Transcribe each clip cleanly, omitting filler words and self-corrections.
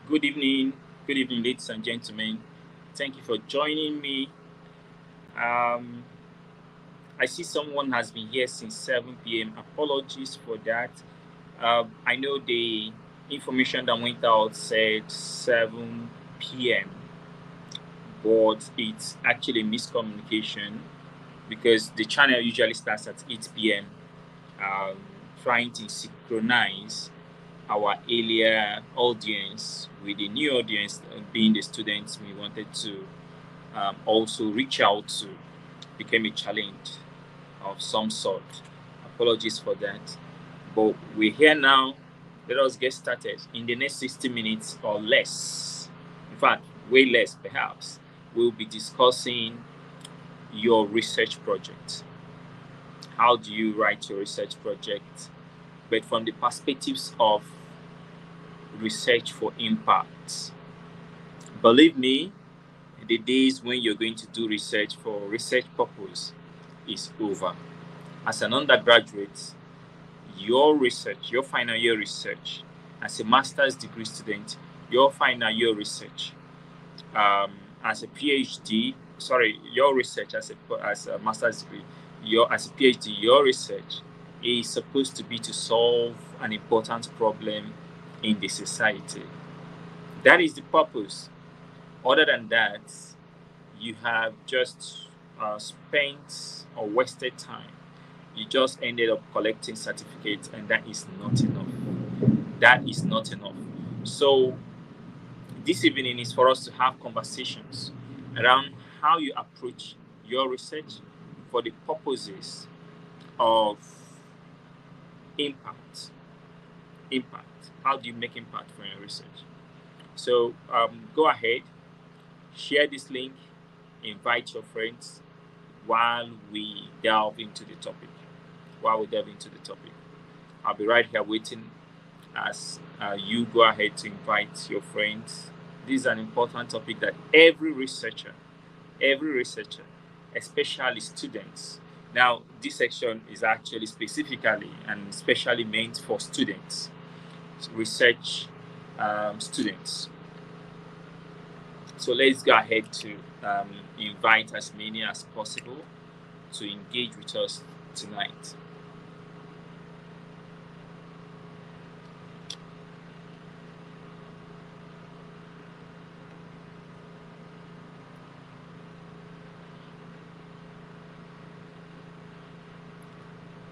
Good evening. Good evening, ladies and gentlemen. Thank you for joining me. Um, I see someone has been here since 7 p.m. Apologies for that. I know the information that went out said 7 p.m., but it's actually miscommunication because the channel usually starts at 8 p.m. Um, trying to synchronize our earlier audience with the new audience, being the students we wanted to also reach out to, became a challenge of some sort. Apologies for that. But we're here now. Let us get started. In the next 60 minutes or less, in fact, way less perhaps, we'll be discussing your research project. How do you write your research project? But from the perspectives of research for impact. Believe me, the days when you're going to do research for research purpose is over. As an undergraduate, your research, your final year research, as a master's degree student, your final year research, um, as a PhD, sorry, your research as a master's degree, your as a PhD, your research is supposed to be to solve an important problem in the society. That is the purpose. Other than that, you have just spent or wasted time. You just ended up collecting certificates, and that is not enough. That is not enough. So, this evening is for us to have conversations around how you approach your research for the purposes of impact. Impact. How do you make impact from your research? So, go ahead, share this link, invite your friends while we delve into the topic. While we delve into the topic, I'll be right here waiting as you go ahead to invite your friends. This is an important topic that every researcher, especially students. Now, this section is actually specifically and specially meant for students, research students. So let's go ahead to invite as many as possible to engage with us tonight.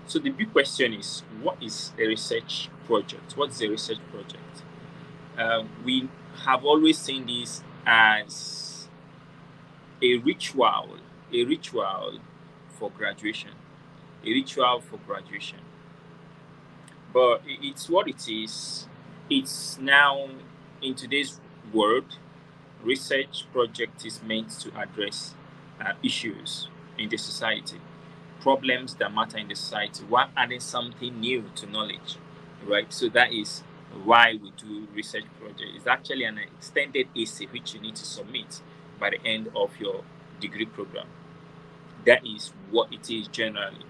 So the big question is, what is a research project? What is a research project? We have always seen this as a ritual, a ritual for graduation, a ritual for graduation. But it's what it is. It's now in today's world, research project is meant to address issues in the society, problems that matter in the society, while adding something new to knowledge, right? So that is why we do research project. It's actually an extended essay which you need to submit by the end of your degree program. That is what it is generally.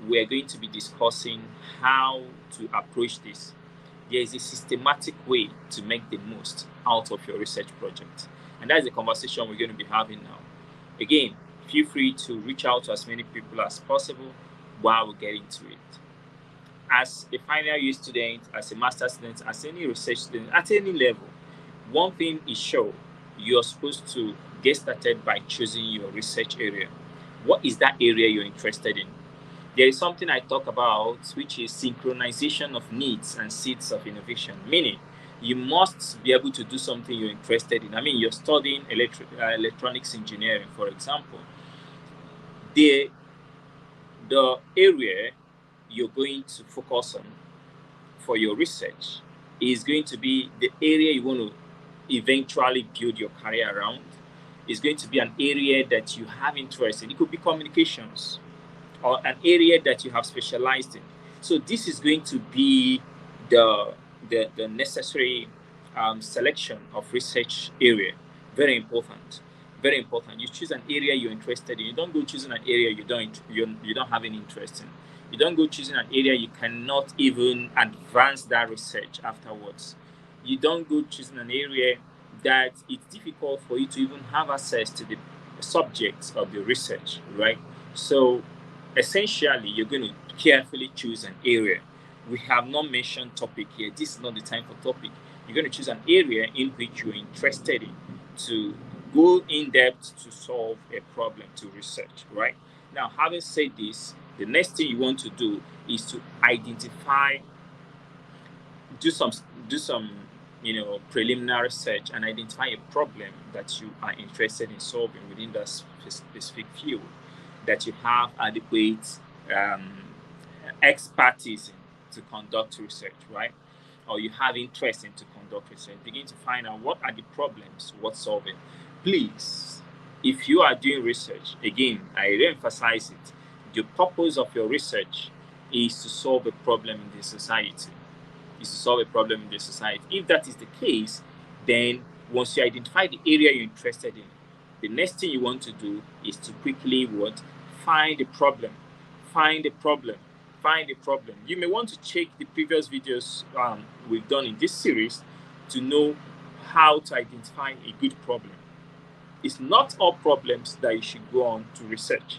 We're going to be discussing how to approach this. There is a systematic way to make the most out of your research project. And that's the conversation we're going to be having now. Again, feel free to reach out to as many people as possible while we get into it. As a final year student, as a master student, as any research student, at any level, one thing is sure, you're supposed to get started by choosing your research area. What is that area you're interested in? There is something I talk about, which is synchronization of needs and seeds of innovation, meaning you must be able to do something you're interested in. I mean, you're studying electronics engineering, for example. The, the area you're going to focus on for your research is going to be the area you want to eventually build your career around. It's going to be an area that you have interest in. It could be communications or an area that you have specialized in. So this is going to be the the necessary selection of research area. Very important. Very important. You choose an area you're interested in. You don't go choosing an area you don't have any interest in. You don't go choosing an area you cannot even advance that research afterwards. You don't go choosing an area that it's difficult for you to even have access to the subjects of the research, right? So essentially, you're going to carefully choose an area. We have not mentioned topic here. This is not the time for topic. You're going to choose an area in which you're interested in to go in depth to solve a problem, to research, right? Now, having said this, the next thing you want to do is to identify, do some do some preliminary research and identify a problem that you are interested in solving within that specific field, that you have adequate um, expertise in to conduct research, right? Or you have interest in to conduct research. Begin to find out what are the problems worth solving. Please, if you are doing research, again, I re-emphasize it. The purpose of your research is to solve a problem in the society. Is to solve a problem in the society. If that is the case, then once you identify the area you're interested in, the next thing you want to do is to quickly what? Find the problem. Find the problem. Find the problem. You may want to check the previous videos we've done in this series to know how to identify a good problem. It's not all problems that you should go on to research,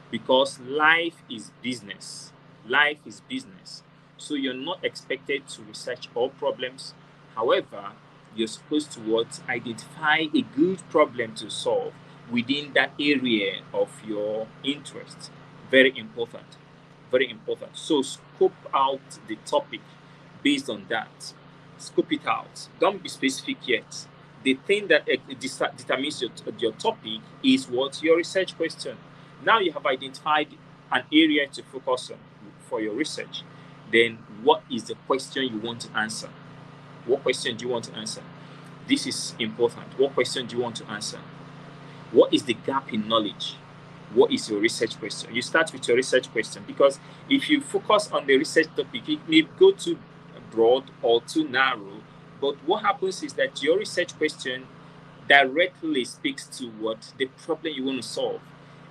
because life is business. Life is business. So you're not expected to research all problems. However, you're supposed to what? Identify a good problem to solve within that area of your interest. Very important. Very important. So scope out the topic based on that. Scope it out. Don't be specific yet. The thing that determines your topic is what? Your research question. Now you have identified an area to focus on for your research. Then what is the question you want to answer? What question do you want to answer? This is important. What question do you want to answer? What is the gap in knowledge? What is your research question? You start with your research question, because if you focus on the research topic, it may go too broad or too narrow. But what happens is that your research question directly speaks to what the problem you want to solve.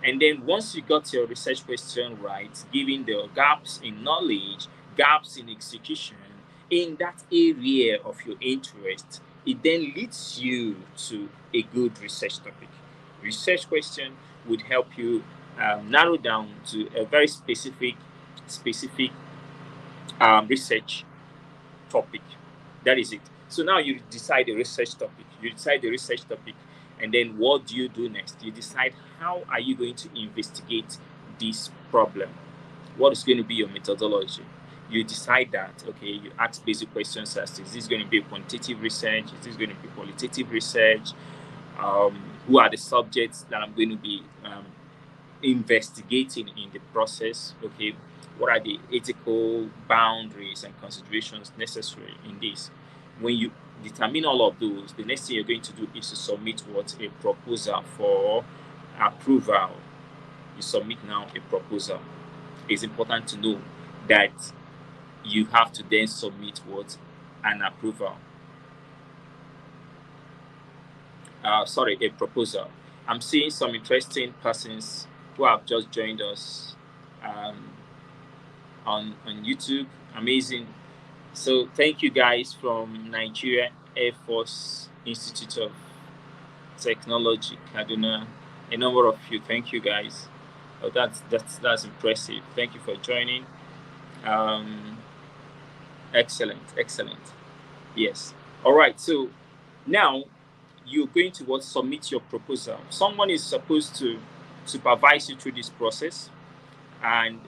And then once you got your research question right, given the gaps in knowledge, gaps in execution in that area of your interest, it then leads you to a good research topic. Research question would help you narrow down to a very specific research topic. That is it. So now you decide the research topic. And then what do you do next? You decide how are you going to investigate this problem. What is going to be your methodology? You decide that, okay, you ask basic questions as, is this going to be quantitative research? Is this going to be qualitative research? Who are the subjects that I'm going to be investigating in the process? Okay, what are the ethical boundaries and considerations necessary in this? When you determine all of those, the next thing you're going to do is to submit what? A proposal for approval. You submit now a proposal. It's important to know that you have to then submit what? An approval. A proposal. I'm seeing some interesting persons who have just joined us on YouTube. Amazing. So thank you guys from Nigeria Air Force Institute of Technology, Kaduna. A number of you. Thank you guys. Oh, that's impressive. Thank you for joining. Excellent. Yes. All right. So now you're going to submit your proposal. Someone is supposed to supervise you through this process and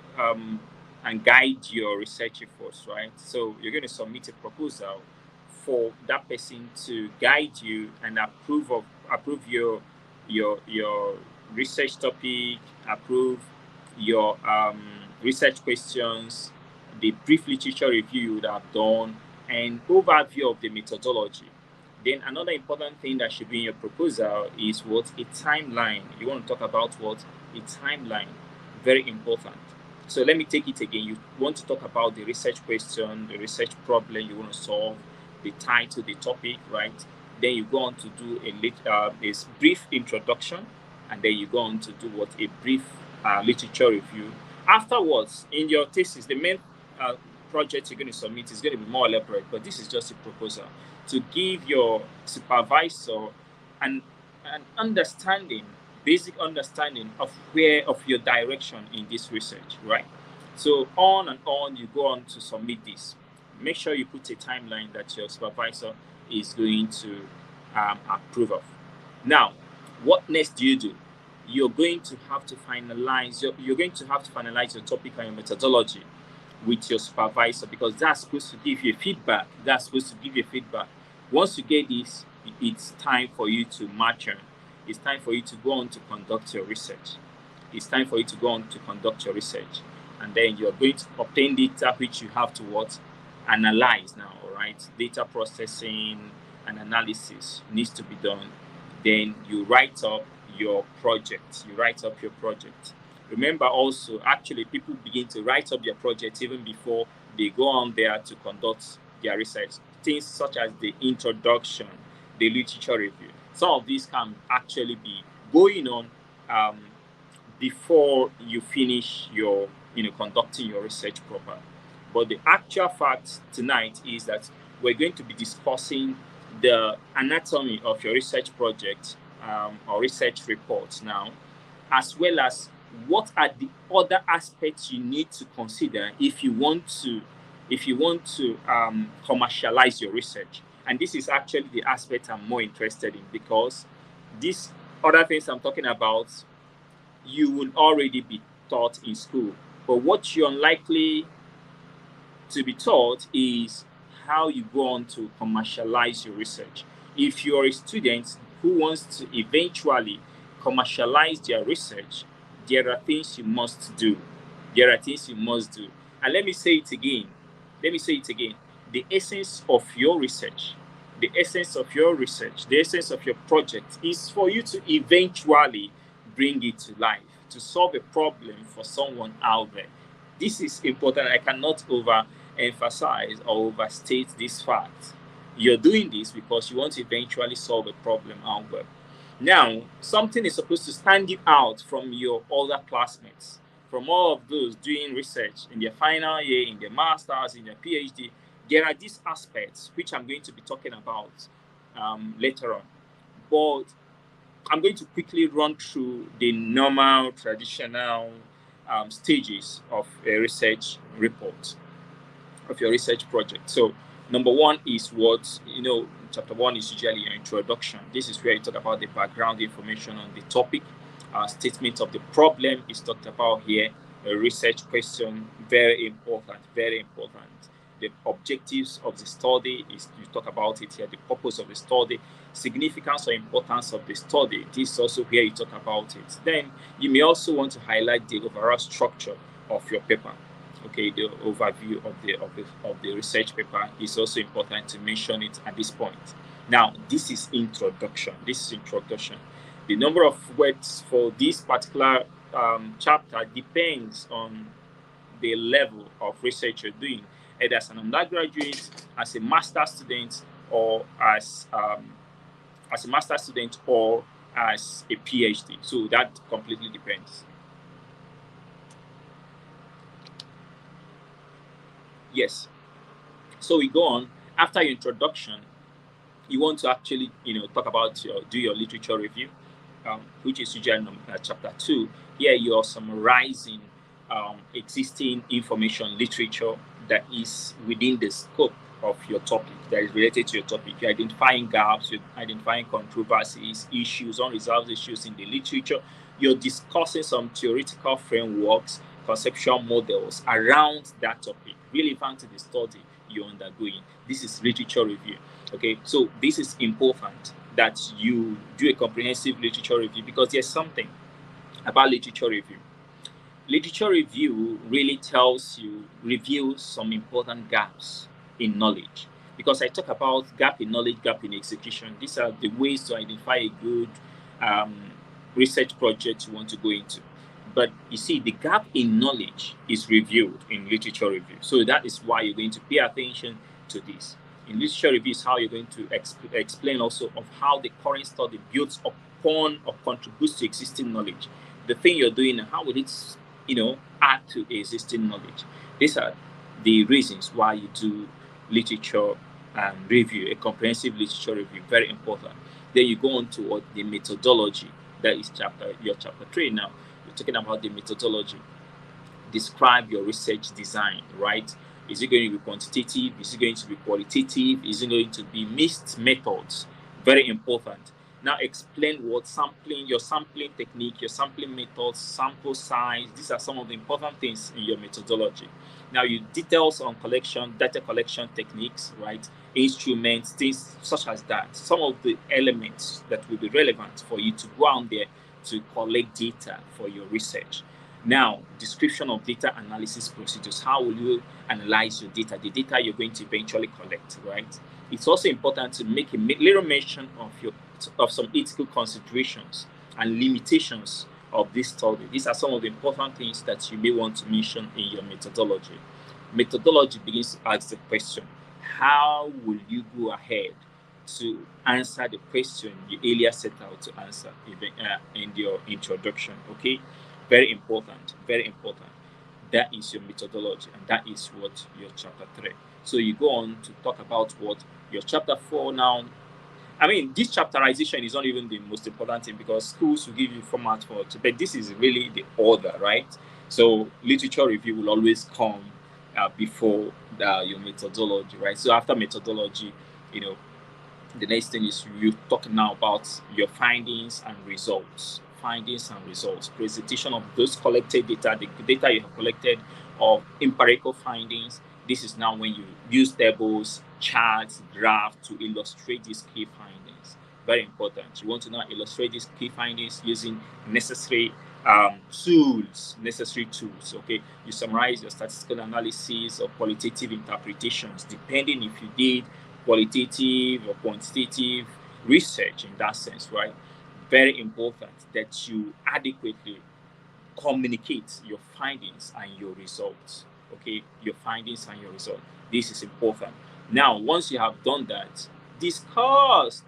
guide your research efforts, right? So you're going to submit a proposal for that person to guide you and approve your research topic, approve your research questions, the brief literature review you would have done, and overview of the methodology. Then another important thing that should be in your proposal is what? A timeline. You want to talk about what? A timeline. Very important. So let me take it again. You want to talk about the research question, the research problem you want to solve, the title, the topic, right? Then you go on to do a brief introduction, and then you go on to do what? A brief literature review. Afterwards, in your thesis, the main project you're going to submit is going to be more elaborate, but this is just a proposal to give your supervisor an understanding, basic understanding of your direction in this research, right? So on and on you go on to submit this. Make sure you put a timeline that your supervisor is going to approve of. Now, what next do you do? You're going to have to finalize your topic and your methodology with your supervisor, because that's supposed to give you feedback. Once you get this, it's time for you to march on. It's time for you to go on to conduct your research. And then you're going to obtain data which you have to analyze now, all right? Data processing and analysis needs to be done. Then you write up your project. Remember also, actually, people begin to write up their project even before they go on there to conduct their research. Things such as the introduction, the literature review. Some of these can actually be going on before you finish your, conducting your research proper. But the actual fact tonight is that we're going to be discussing the anatomy of your research project or research reports now, as well as what are the other aspects you need to consider if you want to commercialize your research. And this is actually the aspect I'm more interested in, because these other things I'm talking about, you will already be taught in school. But what you're unlikely to be taught is how you go on to commercialize your research. If you're a student who wants to eventually commercialize their research, there are things you must do. And let me say it again. The essence of your research, the essence of your project is for you to eventually bring it to life, to solve a problem for someone out there. This is important. I cannot overemphasize or overstate this fact. You're doing this because you want to eventually solve a problem out there. Now, something is supposed to stand you out from your other classmates, from all of those doing research in their final year, in their master's, in their PhD. There are these aspects which I'm going to be talking about later on. But I'm going to quickly run through the normal, traditional stages of a research report, of your research project. So number one is chapter one is usually your introduction. This is where you talk about the background information on the topic. Statement of the problem is talked about here. A research question, very important. The objectives of the study is, you talk about it here. The purpose of the study, significance or importance of the study. This is also where you talk about it. Then you may also want to highlight the overall structure of your paper. Okay, the overview of the research paper is also important to mention it at this point. Now, this is introduction. The number of words for this particular chapter depends on the level of research you're doing, either as an undergraduate, as a master's student, or as a PhD. So that completely depends. Yes. So we go on. After your introduction, you want to actually, talk about do your literature review, which is usually chapter 2. Here you are summarizing existing information, literature that is within the scope of your topic, that is related to your topic. You're identifying gaps, you're identifying controversies, issues, unresolved issues in the literature. You're discussing some theoretical frameworks, conceptual models around that topic, relevant to the study you're undergoing. This is literature review. Okay, so this is important that you do a comprehensive literature review, because there's something about literature review. Literature review really reveals some important gaps in knowledge, because I talk about gap in knowledge, gap in execution. These are the ways to identify a good research project you want to go into. But you see, the gap in knowledge is reviewed in literature review. So that is why you're going to pay attention to this. In literature review is how you're going to explain also of how the current study builds upon or contributes to existing knowledge. The thing you're doing, how will it, add to existing knowledge? These are the reasons why you do literature review, a comprehensive literature review, very important. Then you go on to what the methodology. That is your chapter 3 now. We're talking about the methodology. Describe your research design, right? Is it going to be quantitative? Is it going to be qualitative? Is it going to be mixed methods? Very important. Now explain what sampling, your sampling technique, your sampling methods, sample size. These are some of the important things in your methodology. Now you details on collection, data collection techniques, right? Instruments, things such as that. Some of the elements that will be relevant for you to go out there to collect data for your research. Now, description of data analysis procedures. How will you analyze your data, the data you're going to eventually collect, right? It's also important to make a little mention of some ethical considerations and limitations of this study. These are some of the important things that you may want to mention in your methodology. Methodology begins to ask the question, how will you go ahead to answer the question you earlier set out to answer in your introduction? Okay, very important, very important. That is your methodology, and that is what your chapter 3. So you go on to talk about what your chapter 4 now. I mean, this chapterization is not even the most important thing, because schools will give you format for it, but this is really the order, right? So literature review will always come before your methodology, right? So after methodology, the next thing is you talk now about your findings and results. Findings and results. Presentation of those collected data, the data you have collected of empirical findings. This is now when you use tables, charts, graphs to illustrate these key findings. Very important. You want to now illustrate these key findings using necessary tools. Okay, you summarize your statistical analysis or qualitative interpretations, depending if you did qualitative or quantitative research in that sense, right? Very important that you adequately communicate your findings and your results. Okay, your findings and your results. This is important. Now, once you have done that, discuss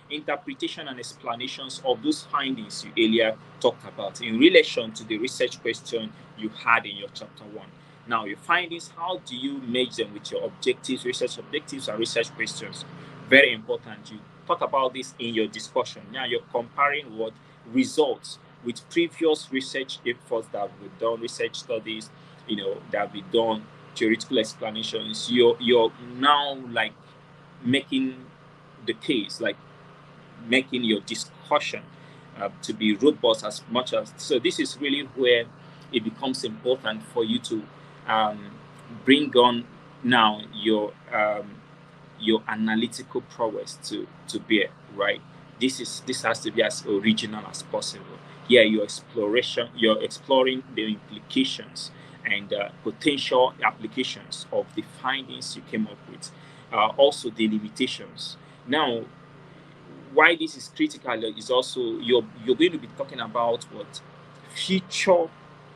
interpretation and explanations of those findings you earlier talked about in relation to the research question you had in your chapter 1. Now, your findings, how do you match them with your objectives, research objectives, and research questions? Very important. You talk about this in your discussion. Now, you're comparing what results with previous research efforts that have been done, research studies, that have been done, theoretical explanations. You're now like making the case, like making your discussion to be robust as much as. So this is really where it becomes important for you to bring on now your analytical prowess to bear, right? This has to be as original as possible. Yeah, you're exploring the implications and potential applications of the findings you came up with. Also the limitations. Now, why this is critical is also you're going to be talking about what future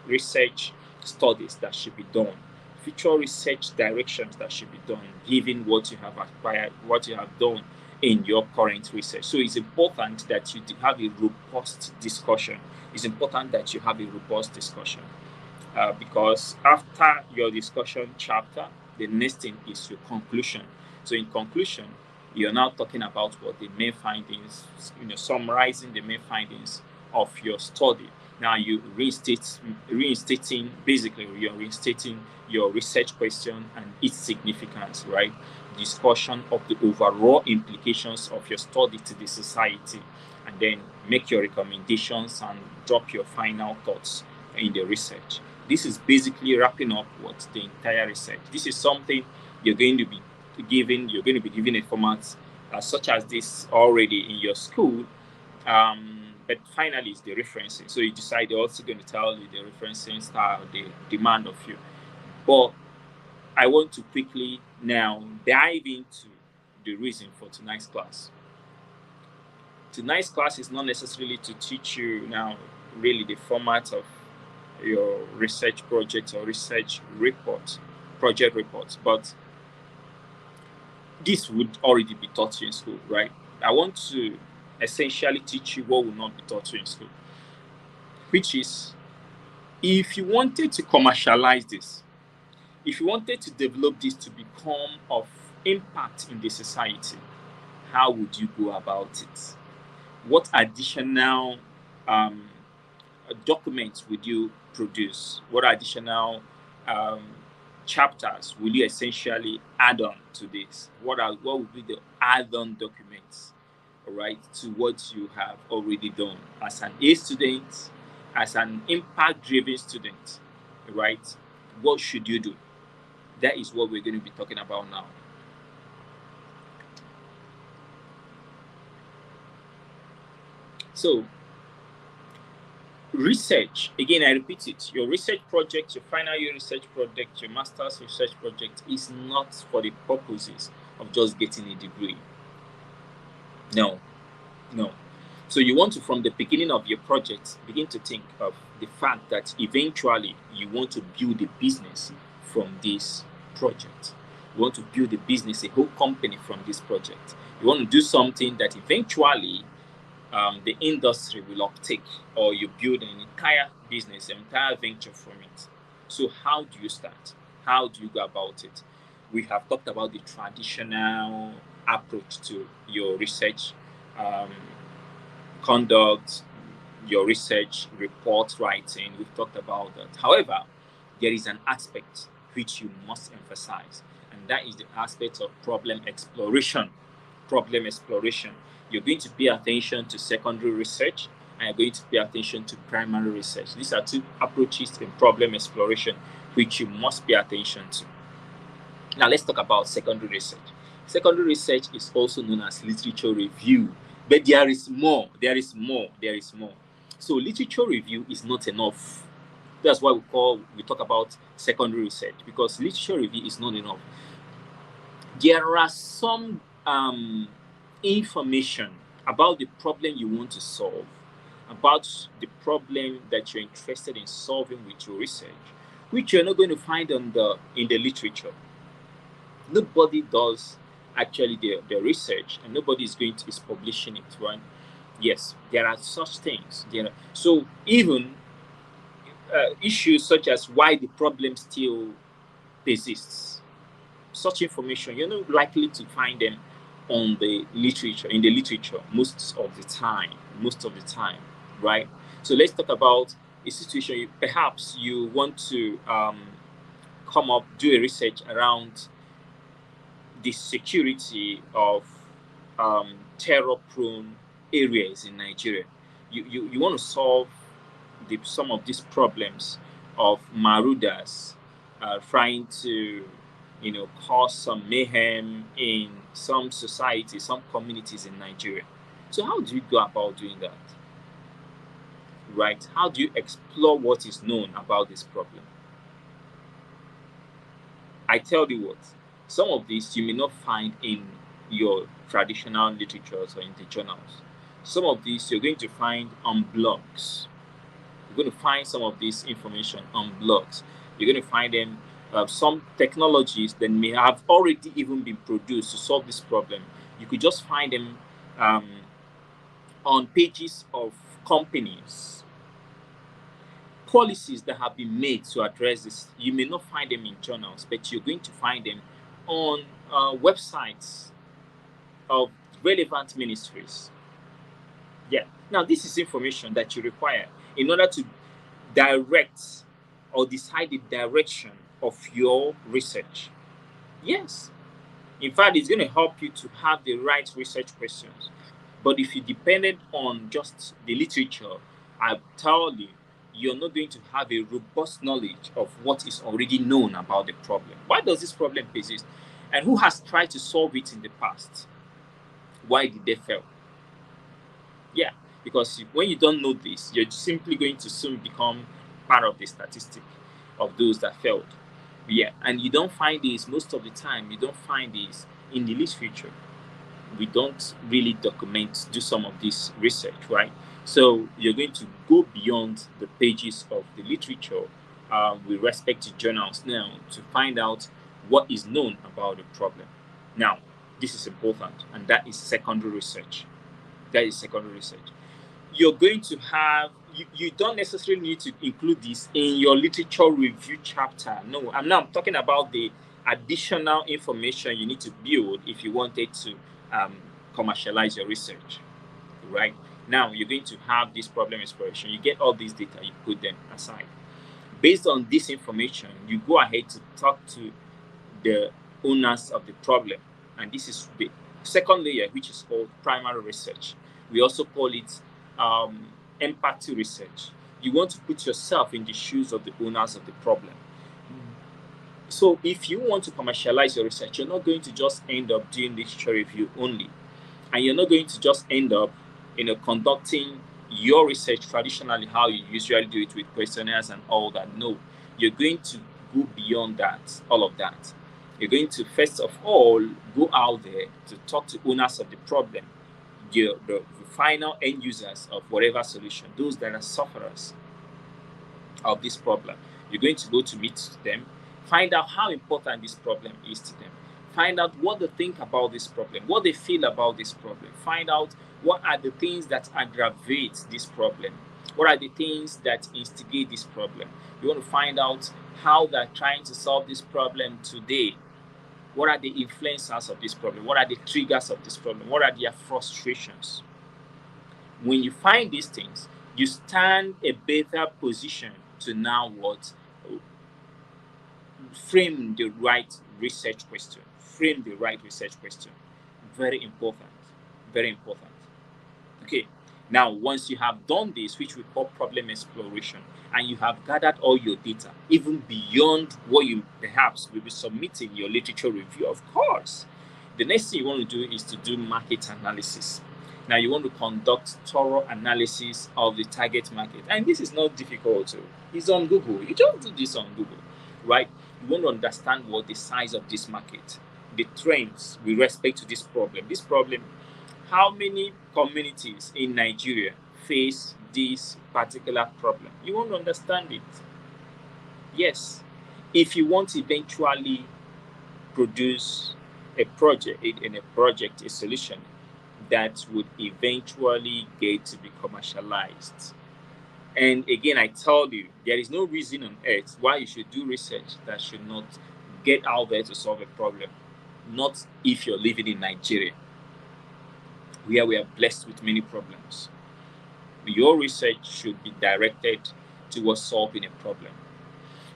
research studies that should be done, future research directions that should be done, given what you have acquired, what you have done in your current research. So it's important that you have a robust discussion. It's important that you have a robust discussion because after your discussion chapter, the next thing is your conclusion. So in conclusion, you're now talking about what the main findings, summarizing the main findings of your study. Now you're reinstating your research question and its significance, right? Discussion of the overall implications of your study to the society, and then make your recommendations and drop your final thoughts in the research. This is basically wrapping up what the entire research. This is something you're going to be given a format such as this already in your school, but finally it's the referencing. So you decide they're also going to tell you the referencing style, the demand of you. But I want to quickly now dive into the reason for tonight's class. Tonight's class is not necessarily to teach you now really the format of your research project or research report, project reports, but this would already be taught you in school, right? I want to essentially teach you what will not be taught you in school, which is if you wanted to commercialize this, if you wanted to develop this to become of impact in the society, how would you go about it? What additional um, documents would you produce? What additional um, chapters will you essentially add on to this? What would be the add-on documents, all right, to what you have already done as an A student, as an impact-driven student, right? What should you do? That is what we're going to be talking about now. So, research, again, I repeat it, your research project, your final year research project, your master's research project is not for the purposes of just getting a degree. No, no. So you want to, from the beginning of your project, begin to think of the fact that eventually you want to build a business from this project. You want to build a business, a whole company from this project. You want to do something that eventually the industry will uptake, or you build an entire business, an entire venture from it. So how do you start? How do you go about it? We have talked about the traditional approach to your research conduct, your research report writing. We've talked about that. However, there is an aspect which you must emphasize, and that is the aspect of problem exploration. Problem exploration. You're going to pay attention to secondary research, and you're going to pay attention to primary research. These are two approaches in problem exploration which you must pay attention to. Now let's talk about secondary research. Secondary research is also known as literature review, but there is more. There is more. There is more. So literature review is not enough. That's why we talk about secondary research, because literature review is not enough. There are some information about the problem you want to solve, about the problem that you're interested in solving with your research, which you're not going to find in the literature. Nobody does actually the research, and nobody is publishing it, right? Yes, there are such things. So even issues such as why the problem still persists, such information you're not likely to find them on the literature in the literature most of the time, right? So let's talk about a situation. Perhaps you want to do a research around the security of terror-prone areas in Nigeria. You want to solve some of these problems of marauders trying to, cause some mayhem in some societies, some communities in Nigeria. So how do you go about doing that? Right? How do you explore what is known about this problem? I tell you what, some of these you may not find in your traditional literatures or in the journals. Some of these you're going to find on blogs. You're going to find some of this information on blogs. You're going to find them some technologies that may have already even been produced to solve this problem. You could just find them on pages of companies. Policies that have been made to address this, you may not find them in journals, but you're going to find them on websites of relevant ministries. Yeah. Now, this is information that you require in order to direct or decide the direction of your research. Yes. In fact, it's going to help you to have the right research questions. But if you depended on just the literature, I tell you, you're not going to have a robust knowledge of what is already known about the problem. Why does this problem persist? And who has tried to solve it in the past? Why did they fail? Yeah, because when you don't know this, you're simply going to soon become part of the statistic of those that failed. Yeah, and you don't find this most of the time. You don't find this in the literature. We don't really do some of this research, right? So you're going to go beyond the pages of the literature with respect to journals now to find out what is known about the problem. Now, this is important, and that is secondary research. That is secondary research. You're going to have you don't necessarily need to include this in your literature review chapter. No, I'm talking about the additional information you need to build if you wanted to commercialize your research. Right now, you're going to have this problem exploration. You get all these data, you put them aside. Based on this information, you go ahead to talk to the owners of the problem, and this is the second layer, which is called primary research. We also call it empathy research. You want to put yourself in the shoes of the owners of the problem. So if you want to commercialize your research, you're not going to just end up doing literature review only, and you're not going to just end up conducting your research traditionally how you usually do it with questionnaires and all that. No, you're going to go beyond that, all of that. You're going to first of all go out there to talk to owners of the problem, the final end users of whatever solution, those that are sufferers of this problem. You're going to go to meet them, find out how important this problem is to them, find out what they think about this problem, what they feel about this problem, find out what are the things that aggravate this problem, what are the things that instigate this problem. You want to find out how they're trying to solve this problem today. What are the influencers of this problem? What are the triggers of this problem? What are their frustrations? When you find these things, you stand a better position to now what? Frame the right research question. Frame the right research question. Very important. Very important. Okay. Now, once you have done this, which we call problem exploration, and you have gathered all your data, even beyond what you perhaps will be submitting your literature review, of course, the next thing you want to do is to do market analysis. Now, you want to conduct thorough analysis of the target market. And this is not difficult. It's on Google. You just do this on Google, right? You want to understand what the size of this market, the trends with respect to this problem. This problem, how many communities in Nigeria face this particular problem? You want to understand it. Yes. If you want to eventually produce a project, a solution that would eventually get to be commercialized. And again, I tell you, there is no reason on earth why you should do research that should not get out there to solve a problem. Not if you're living in Nigeria, where we are blessed with many problems. Your research should be directed towards solving a problem.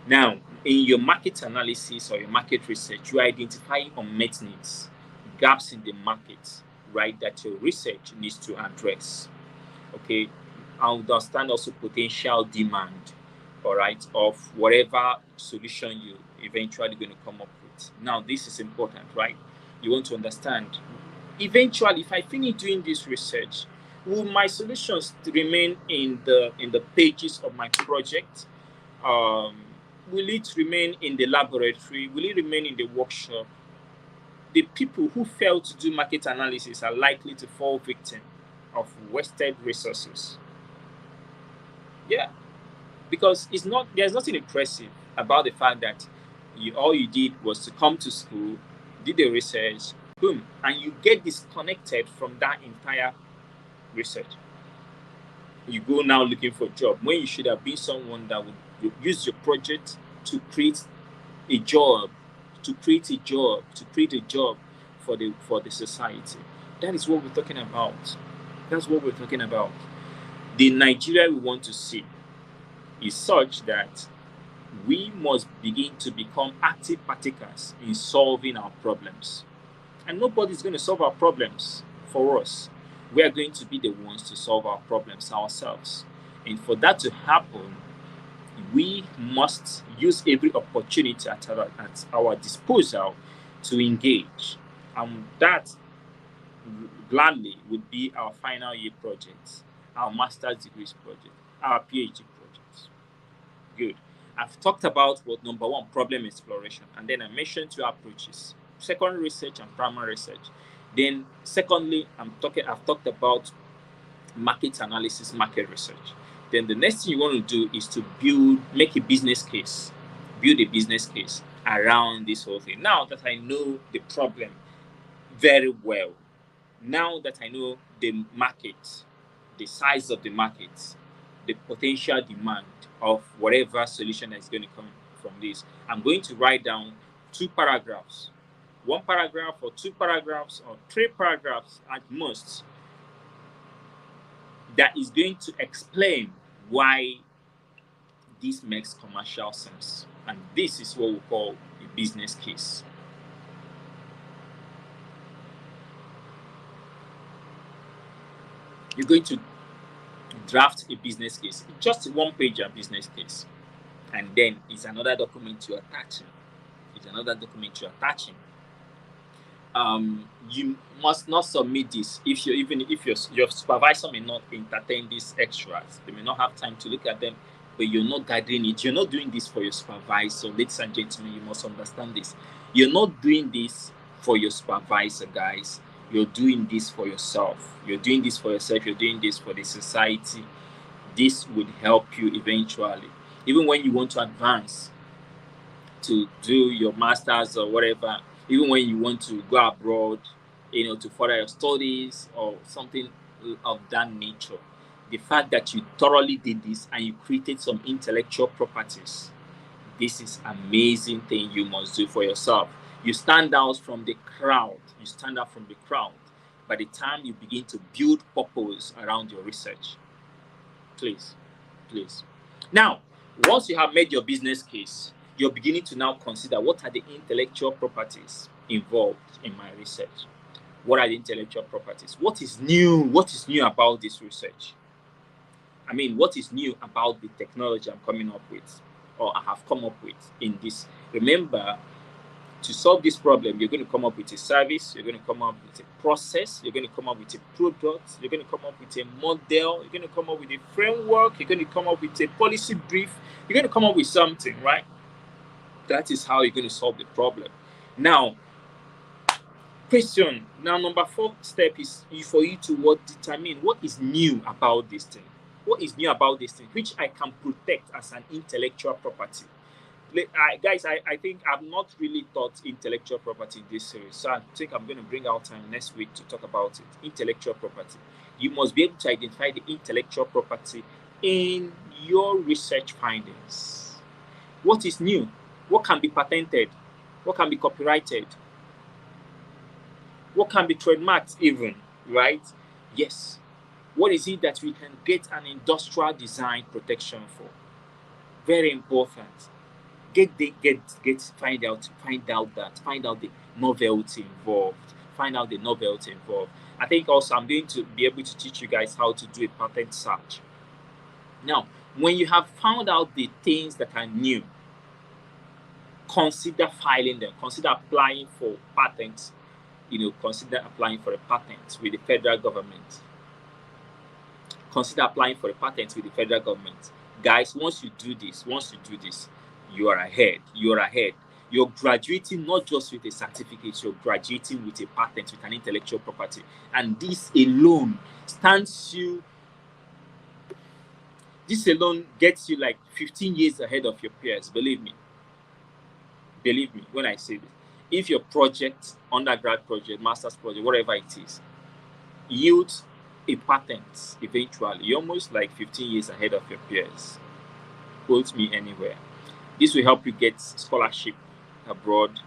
Now, in your market analysis or your market research, you identify unmet needs, gaps in the market, right, that your research needs to address. Okay, I understand also potential demand, all right, of whatever solution you eventually going to come up with. Now, this is important, right? You want to understand, eventually, if I finish doing this research, will my solutions remain in the pages of my project? Will it remain in the laboratory? Will it remain in the workshop? The people who fail to do market analysis are likely to fall victim of wasted resources. Yeah, because there's nothing impressive about the fact that all you did was to come to school, did the research, boom, and you get disconnected from that entire research. You go now looking for a job when you should have been someone that would use your project to create a job, for the society. That is what we're talking about. That's what we're talking about. The Nigeria we want to see is such that we must begin to become active partakers in solving our problems. And nobody's going to solve our problems for us. We are going to be the ones to solve our problems ourselves. And for that to happen, we must use every opportunity at our disposal to engage. And that gladly would be our final year projects, our master's degrees project, our PhD projects. Good. I've talked about what number one, problem exploration, and then I mentioned two approaches: secondary research and primary research. Then, secondly, I've talked about market analysis, market research. Then the next thing you want to do is to build a business case around this whole thing. Now that I know the problem very well, now that I know the market, the size of the market, the potential demand of whatever solution that is going to come from this. I'm going to write down 2 paragraphs, 1 paragraph or 2 paragraphs or 3 paragraphs at most, that is going to explain why this makes commercial sense. And this is what we call a business case. You're going to draft a business case, just 1 page business case, and then it's another document you're attaching. You must not submit this if your supervisor may not entertain these extras. They may not have time to look at them, but you're not gathering it. You're not doing this for your supervisor. Ladies and gentlemen, you must understand this. You're not doing this for your supervisor, guys. You're doing this for yourself. You're doing this for yourself. You're doing this for the society. This would help you eventually. Even when you want to advance to do your master's or whatever, even when you want to go abroad, to further your studies or something of that nature, the fact that you thoroughly did this and you created some intellectual properties, this is amazing thing you must do for yourself. You stand out from the crowd. By the time you begin to build purpose around your research. Please. Now, once you have made your business case, you're beginning to now consider, what are the intellectual properties involved in my research? What are the intellectual properties? What is new? What is new about this research? I mean, what is new about the technology I'm coming up with, or I have come up with in this? Remember, to solve this problem, you're going to come up with a service, you're going to come up with a process, you're going to come up with a product, you're going to come up with a model, you're going to come up with a framework, you're going to come up with a policy brief, you're going to come up with something, right? That is how you're going to solve the problem. Now, question. Now, number 4 step is for you to determine what is new about this thing. What is new about this thing, which I can protect as an intellectual property. Guys, I think I've not really taught intellectual property in this series, so I think I'm going to bring out time next week to talk about it. Intellectual property. You must be able to identify the intellectual property in your research findings. What is new? What can be patented? What can be copyrighted? What can be trademarked even, right? Yes. What is it that we can get an industrial design protection for? Very important. Find out the novelty involved. I think also I'm going to be able to teach you guys how to do a patent search. Now, when you have found out the things that are new, consider filing them. Consider applying for patents. Consider applying for a patent with the federal government. Guys, once you do this, you are ahead. You're graduating not just with a certificate, you're graduating with a patent, with an intellectual property. And this alone gets you like 15 years ahead of your peers. Believe me when I say this. If your project, undergrad project, master's project, whatever it is, yields a patent eventually, you're almost like 15 years ahead of your peers. Quote me anywhere. This will help you get scholarship abroad.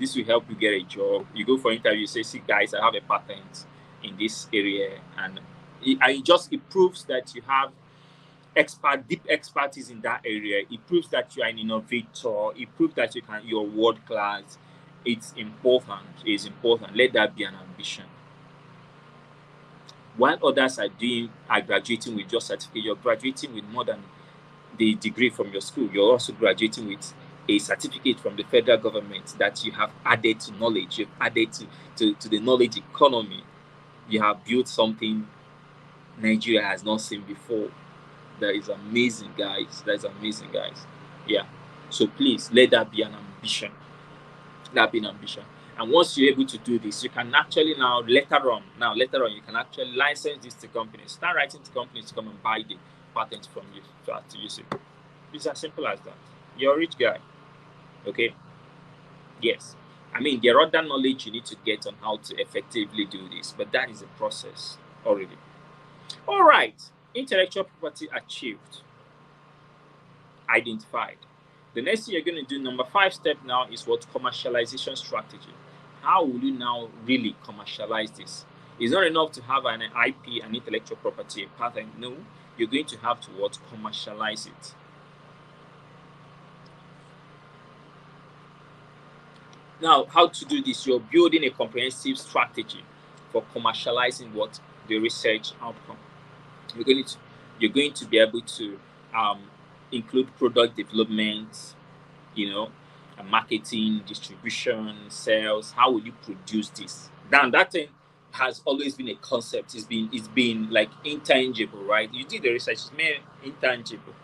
This will help you get a job. You go for interview, you say, see guys, I have a patent in this area, and it proves that you have deep expertise in that area. It proves that you are an innovator. It proves that you're world class. It's important. Let that be an ambition. While others are graduating with your certificate, you're graduating with more than the degree from your school. You're also graduating with a certificate from the federal government that you have added to knowledge. You've added to the knowledge economy. You have built something Nigeria has not seen before. That is amazing, guys. Yeah. So please, let that be an ambition. And once you're able to do this, you can actually later on, you can actually license this to companies. Start writing to companies to come and buy the patent from you to use it. It's as simple as that. You're a rich guy. Okay? Yes. I mean, there are other knowledge you need to get on how to effectively do this, but that is a process already. All right. Intellectual property achieved, identified. The next thing you're going to do, number 5 step now, is what? Commercialization strategy. How will you now really commercialize this? It's not enough to have an IP, an intellectual property, a patent. No, you're going to have to what? Commercialize it. Now, how to do this? You're building a comprehensive strategy for commercializing what? The research outcome. You're going to be able to include product development, marketing, distribution, sales. How will you produce this? Now, that thing has always been a concept. It's been like intangible, right? You did the research, it's mere intangible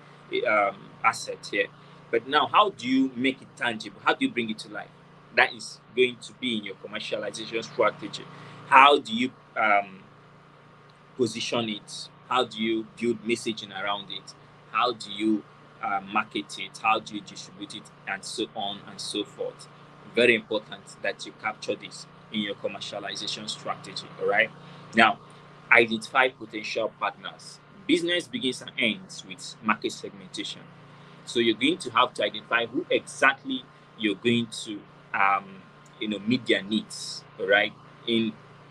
asset here. But now, how do you make it tangible? How do you bring it to life? That is going to be in your commercialization strategy. How do you position it? How do you build messaging around it? How do you market it? How do you distribute it? And so on and so forth. Very important that you capture this in your commercialization strategy. All right. Now, identify potential partners. Business begins and ends with market segmentation. So you're going to have to identify who exactly you're going to meet their needs. All right.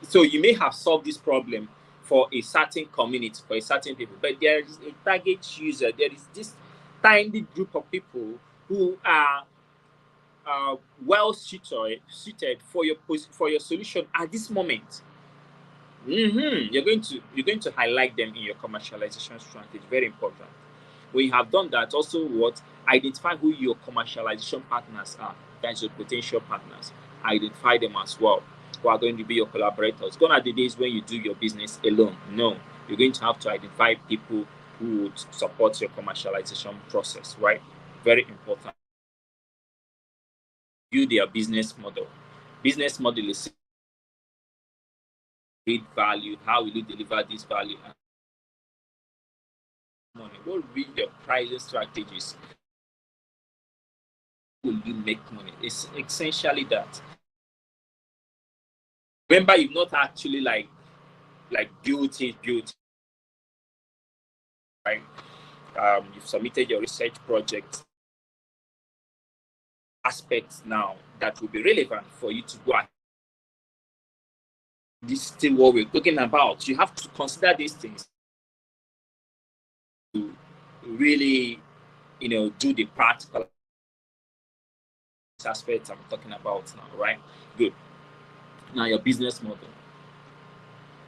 So you may have solved this problem for a certain community, for a certain people, but there is a target user. There is this tiny group of people who are well suited for your solution at this moment. You're going to highlight them in your commercialization strategy. Very important. When you have done that, also identify who your commercialization partners are. That's your potential partners. Identify them as well, who are going to be your collaborators. Gone are the days when you do your business alone. No, you're going to have to identify people who would support your commercialization process, right? Very important. Build their business model. Business model is great value. How will you deliver this value? Money. What will be your pricing strategies? Will you make money? It's essentially that. Remember, you've not actually like built it, right? You've submitted your research project. Aspects now that will be relevant for you to go ahead. This is still what we're talking about. You have to consider these things to really, do the practical aspects I'm talking about now, right? Good. Now, your business model.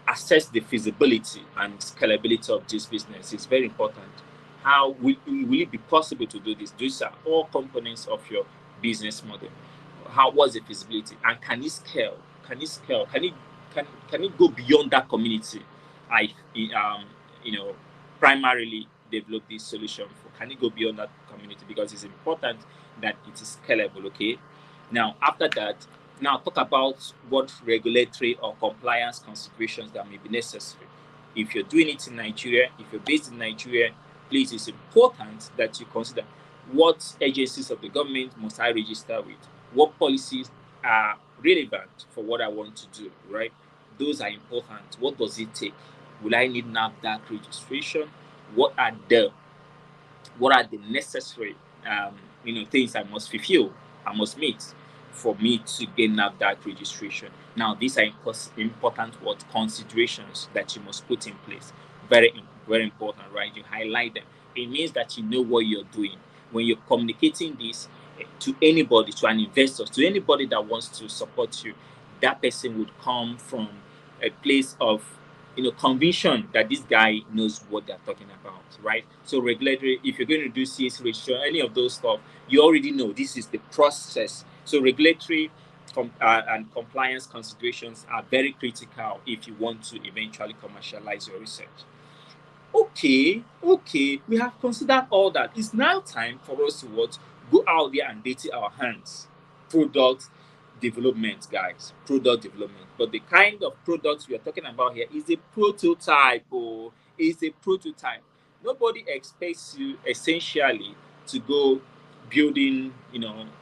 Assess the feasibility and scalability of this business. It's very important. How will it be possible to do this? These are all components of your business model. What's the feasibility, and can it scale? Can it go beyond that community? Primarily develop this solution for. Can it go beyond that community? Because it's important that it is scalable. Okay. Now, after that, talk about what regulatory or compliance considerations that may be necessary. If you're doing it in Nigeria, if you're based in Nigeria, please, it's important that you consider what agencies of the government must I register with, what policies are relevant for what I want to do, right? Those are important. What does it take? Will I need NAFDAC registration? What are the necessary things I must fulfill, I must meet for me to gain NAFDAC registration? Now, these are important considerations that you must put in place. Very, very important, right? You highlight them. It means that you know what you're doing. When you're communicating this to anybody, to an investor, to anybody that wants to support you, that person would come from a place of conviction that this guy knows what they're talking about, right? So regulatory, if you're going to do CAC registration, any of those stuff, you already know this is the process. So regulatory and compliance considerations are very critical if you want to eventually commercialize your research. Okay, we have considered all that. It's now time for us to go out there and dirty our hands. Product development, guys. Product development. But the kind of products we are talking about here is a prototype. Is a prototype. Nobody expects you essentially to go building,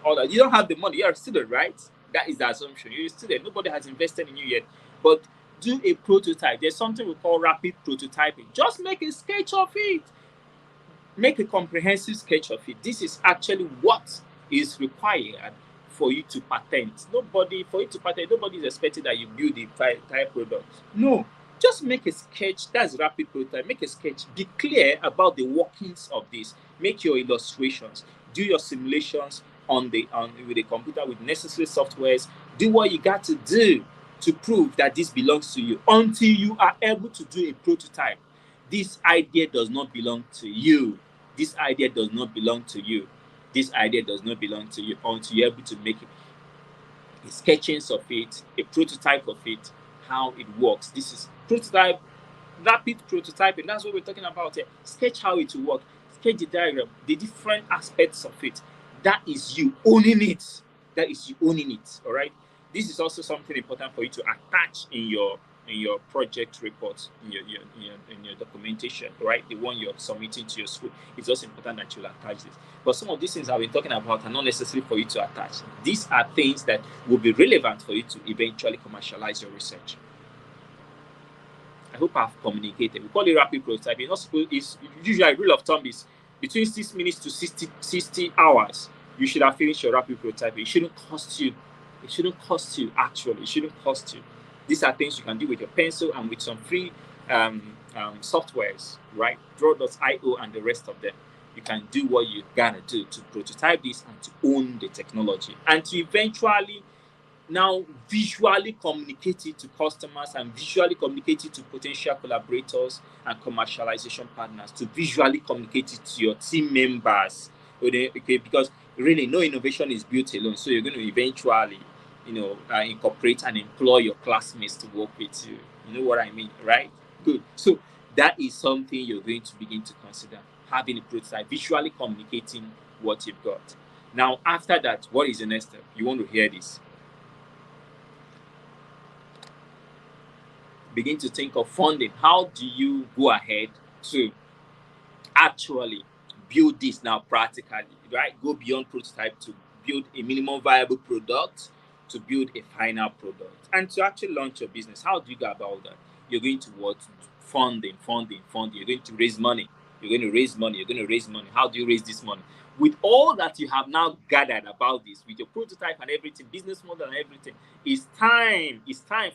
all that. You don't have the money. You're a student, right? That is the assumption. You're a student. Nobody has invested in you yet. But do a prototype. There's something we call rapid prototyping. Just make a sketch of it. Make a comprehensive sketch of it. This is actually what is required for you to patent. Nobody is expecting that you build the entire product. No, just make a sketch. That's rapid prototype. Make a sketch. Be clear about the workings of this. Make your illustrations. Do your simulations with the computer with necessary softwares. Do what you got to do to prove that this belongs to you until you are able to do a prototype. This idea does not belong to you. This idea does not belong to you. This idea does not belong to you until you're able to make a sketchings of it, a prototype of it, how it works. This is prototype, rapid prototyping. That's what we're talking about here. Sketch how it will work. Sketch the diagram, the different aspects of it. That is you owning it. That is you owning it. All right. This is also something important for you to attach in your project report, in your documentation, right? The one you're submitting to your school. It's also important that you'll attach this. But some of these things I've been talking about are not necessary for you to attach. These are things that will be relevant for you to eventually commercialize your research. I hope I've communicated. We call it rapid prototyping. It's usually a rule of thumb is between 6 minutes to 60 hours. You should have finished your rapid prototyping. It shouldn't cost you. It shouldn't cost you, actually. It shouldn't cost you. These are things you can do with your pencil and with some free softwares, right? Draw.io and the rest of them. You can do what you gotta do to prototype this and to own the technology and to eventually now visually communicate it to customers and visually communicate it to potential collaborators and commercialization partners, to visually communicate it to your team members. Okay, because really no innovation is built alone. So you're going to eventually incorporate and employ your classmates to work with you. You know what I mean, right? Good. So that is something you're going to begin to consider, having a prototype, visually communicating what you've got. Now, after that, what is the next step? You want to hear this. Begin to think of funding. How do you go ahead to actually build this now practically, right? Go beyond prototype to build a minimum viable product, to build a final product, and to actually launch your business. How do you go about that? You're going to what? Funding. You're going to raise money. You're going to raise money. How do you raise this money? With all that you have now gathered about this, with your prototype and everything, business model and everything, it's time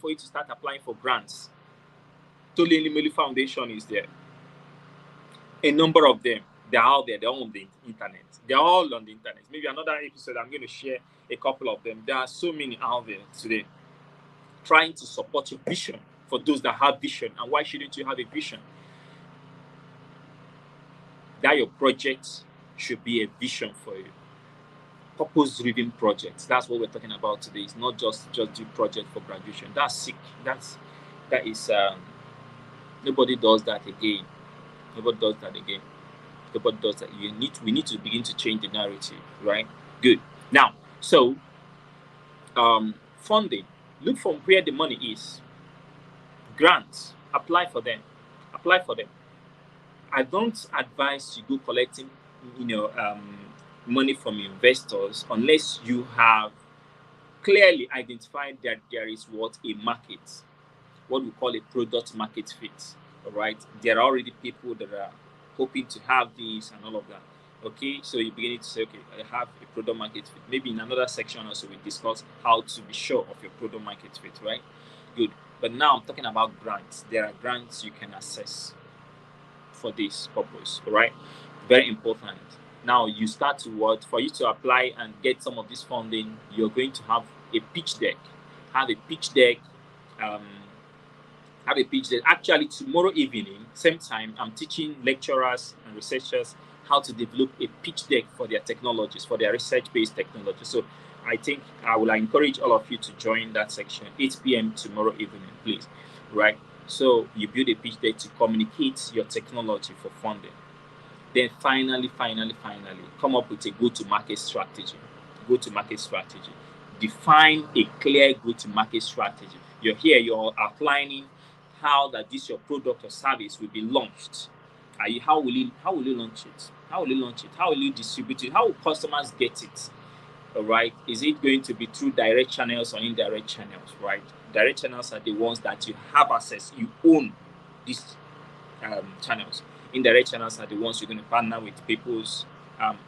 for you to start applying for grants. Tolu Elumelu Foundation is there. A number of them, they're out there. They're on the internet. They're all on the internet. Maybe another episode, I'm going to share a couple of them. There are so many out there today trying to support your vision for those that have vision. And why shouldn't you have a vision? That your project should be a vision for you. Purpose-driven projects. That's what we're talking about today. It's not just do project for graduation. That's sick. That is nobody does that again. Nobody does that again. Nobody does that. We need to begin to change the narrative, right? Good. Now, so funding. Look from where the money is. Grants. Apply for them. I don't advise you go collecting, money from investors unless you have clearly identified that there is a market, what we call a product market fit. All right, there are already people that are hoping to have this and all of that. Okay, so you begin to say, okay, I have a product market fit. Maybe in another section also we discuss how to be sure of your product market fit, right? Good. But now I'm talking about grants. There are grants you can access for this purpose, all right? Very important. Now you start to for you to apply and get some of this funding, you're going to have a pitch deck. Actually, tomorrow evening, same time, I'm teaching lecturers and researchers how to develop a pitch deck for their technologies, for their research-based technology. So I think I will encourage all of you to join that section, 8 p.m. tomorrow evening, please, right? So you build a pitch deck to communicate your technology for funding. Then finally, come up with a go-to-market strategy. Define a clear go-to-market strategy. You're outlining how that your product or service will be launched. How will you launch it? How will you distribute it? How will customers get it? All right. Is it going to be through direct channels or indirect channels? Right. Direct channels are the ones that you have access, you own these channels. Indirect channels are the ones you're going to partner with people's um,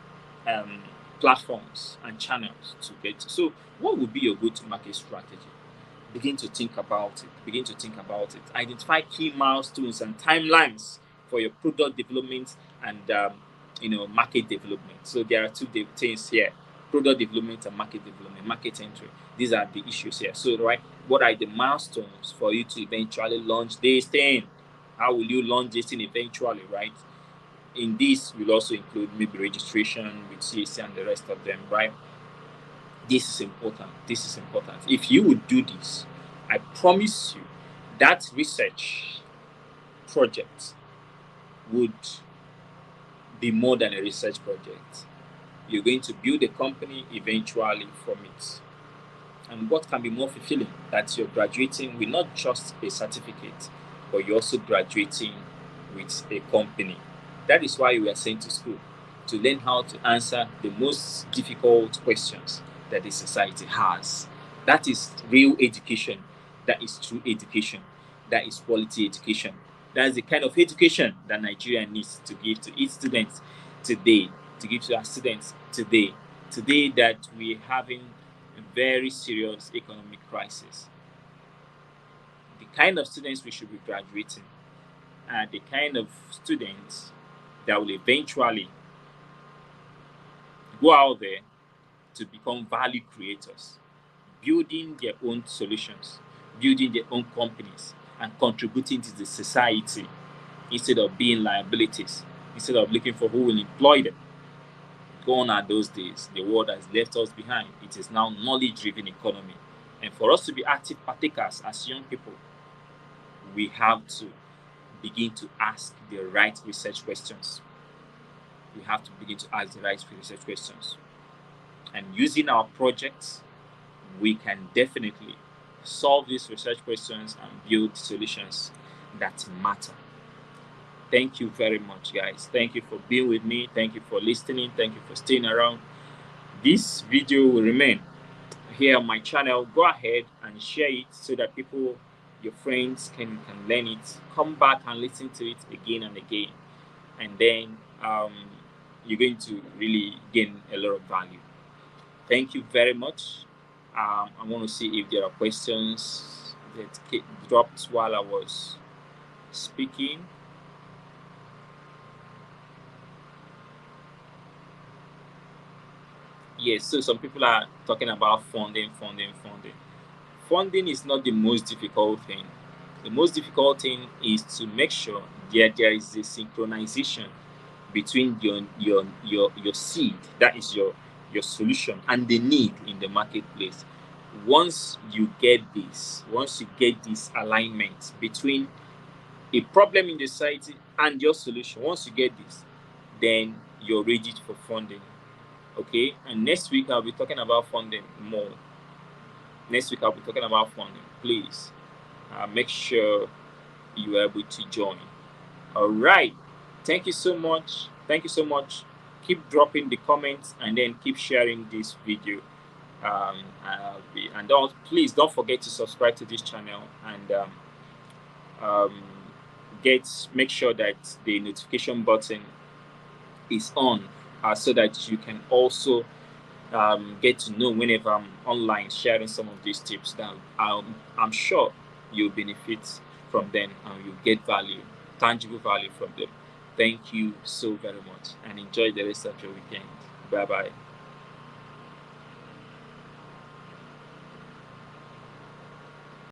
platforms and channels to get to. So what would be your go-to-market strategy? Begin to think about it. Begin to think about it. Identify key milestones and timelines for your product development and market development. So there are two things here: product development and market development, market entry. These are the issues here. So right, what are the milestones for you to eventually launch this thing? How will you launch this thing eventually, right? In this will also include maybe registration with CAC and the rest of them, right? This is important. This is important. If you would do this, I promise you that research project would be more than a research project. You're going to build a company eventually from it. And what can be more fulfilling? That you're graduating with not just a certificate, but you're also graduating with a company. That is why we are sent to school, to learn how to answer the most difficult questions that the society has. That is real education. That is true education. That is quality education. That is the kind of education that Nigeria needs to give to its students today, to give to our students today. Today that we're having a very serious economic crisis. The kind of students we should be graduating are the kind of students that will eventually go out there to become value creators, building their own solutions, building their own companies, and contributing to the society instead of being liabilities, instead of looking for who will employ them. Gone are those days. The world has left us behind. It is now knowledge-driven economy. And for us to be active partakers as young people, we have to begin to ask the right research questions. We have to begin to ask the right research questions. And using our projects, we can definitely solve these research questions and build solutions that matter. Thank you very much, guys. Thank you for being with me. Thank you for listening. Thank you for staying around. This video will remain here on my channel. Go ahead and share it so that people, your friends, can learn it. Come back and listen to it again and again. And then you're going to really gain a lot of value. Thank you very much. I want to see if there are questions that dropped while I was speaking. Yes, so some people are talking about funding. Funding is not the most difficult thing. The most difficult thing is to make sure that there is a synchronization between your seed, that is your solution, and the need in the marketplace. Once you get this alignment between a problem in the society and your solution, once you get this, then you're ready for funding. Okay, and next week I'll be talking about funding more. Please make sure you are able to join. All right, thank you so much. Keep dropping the comments and then keep sharing this video. And please don't forget to subscribe to this channel and make sure that the notification button is on, so that you can also get to know whenever I'm online sharing some of these tips that I'm sure you'll benefit from them and you'll get value, tangible value from them. Thank you so very much and enjoy the rest of your weekend. Bye bye.